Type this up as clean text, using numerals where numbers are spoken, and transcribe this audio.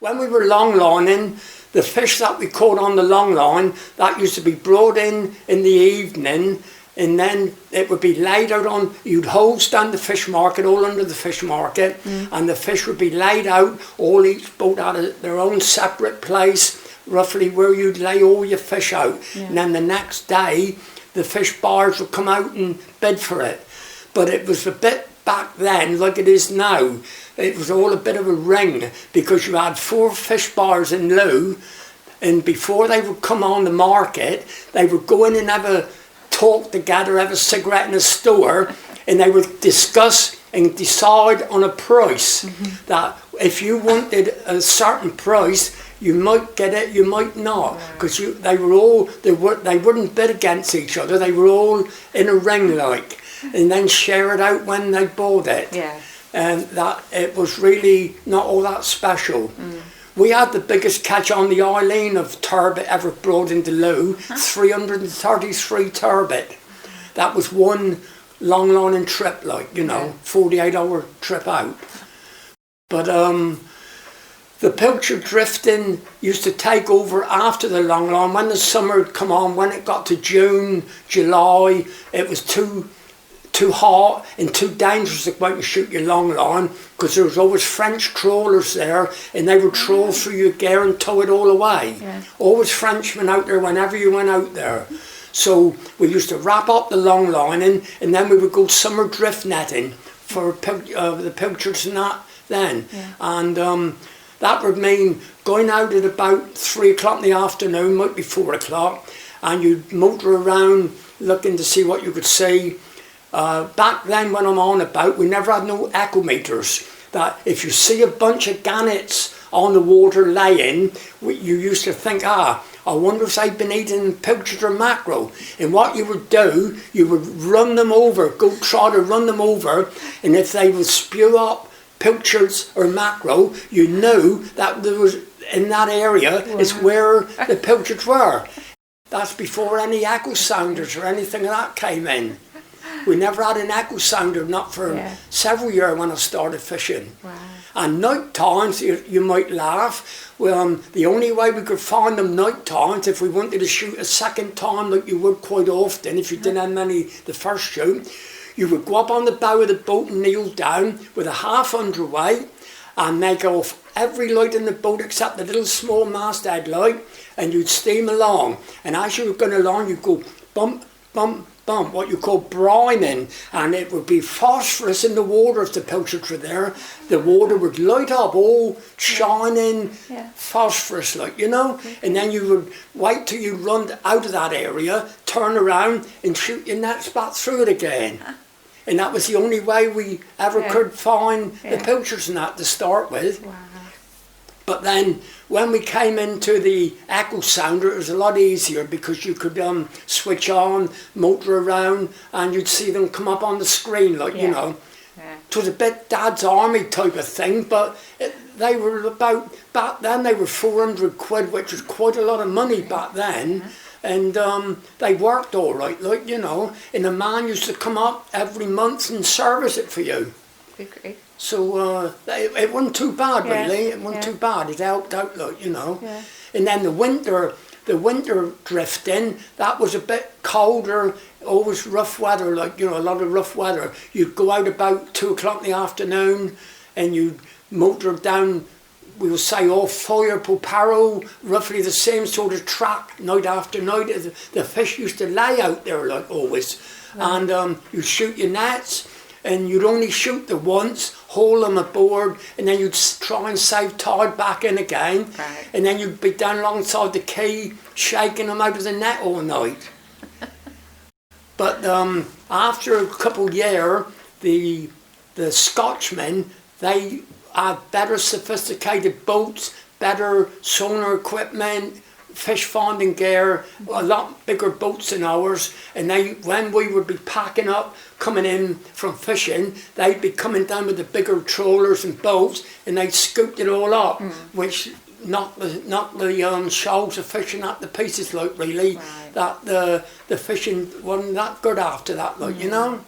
When we were long lining, the fish that we caught on the long line, that used to be brought in the evening, and then it would be laid out on, you'd hose down the fish market, all under the fish market, and the fish would be laid out, all each boat had their own separate place, roughly where you'd lay all your fish out. Yeah. And then the next day, the fish buyers would come out and bid for it. But it was a bit back then, like it is now, it was all a bit of a ring, because you had 4 fish buyers in Looe, and before they would come on the market, they would go in and have a talk together, have a cigarette in a store, and they would discuss and decide on a price. That if you wanted a certain price, you might get it, you might not, because they wouldn't bid against each other. They were all in a ring, like, and then share it out when they bought it. Yeah. And that it was really not all that special. We had the biggest catch on the Eileen of turbot ever brought into Looe, 333 turbot. That was one long lining trip, like, you know, 48-hour trip out. But the pilchard drifting used to take over after the long line. When the summer had come on, when it got to June, July, it was too hot and too dangerous to go out and shoot your long line, because there was always French trawlers there, and they would trawl through your gear and tow it all away. Always Frenchmen out there whenever you went out there. So we used to wrap up the long lining, and then we would go summer drift netting for the pilchards and that then. And that would mean going out at about 3 o'clock in the afternoon, might be 4 o'clock, and you'd motor around looking to see what you could see. Back then, when I'm on about, we never had no echometers. That if you see a bunch of gannets on the water laying, you used to think, I wonder if they've been eating pilchard or mackerel. And what you would do, you would run them over, go try to run them over, and if they would spew up pilchards or mackerel, you knew that there was, in that area, is where the pilchards were. That's before any echo sounders or anything like that came in. We never had an echo sounder, not for several years when I started fishing. And night times, you might laugh, well, the only way we could find them night times, if we wanted to shoot a second time like you would quite often, if you didn't have many the first shoot, you would go up on the bow of the boat and kneel down with a half underweight and make off every light in the boat except the little small masthead light, and you'd steam along. And as you were going along, you'd go bump, bump, bump, what you call brining, and it would be phosphorus in the water if the pilchards were there. The water would light up, all shining phosphorus, like, you know, and then you would wait till you run out of that area, turn around and shoot your nets back through it again. And that was the only way we ever could find the pilchards and that to start with. But then when we came into the echo sounder, it was a lot easier, because you could switch on, motor around, and you'd see them come up on the screen, like, you know. It was a bit Dad's Army type of thing, but they were about, back then they were 400 quid, which was quite a lot of money back then. And they worked all right, like, you know. And a man used to come up every month and service it for you. Okay. So it wasn't too bad, really. It wasn't too bad. It helped out, like, you know. And then the winter drifting, that was a bit colder, always rough weather, like, you know, a lot of rough weather. You'd go out about 2 o'clock in the afternoon, and you'd motor down, we would say, off Foyer Poparo, roughly the same sort of track, night after night. The fish used to lay out there, like, always. And you'd shoot your nets, and you'd only shoot them once, haul them aboard, and then you'd try and save tide back in again. And then you'd be down alongside the quay, shaking them out of the net all night. But after a couple of years, the Scotchmen, they had better sophisticated boats, better sonar equipment, fish finding gear, a lot bigger boats than ours, and when we would be packing up, coming in from fishing, they'd be coming down with the bigger trawlers and boats, and they'd scoop it all up, which knocked the shoals of fishing at the pieces, like, really. That the fishing wasn't that good after that, like, you know.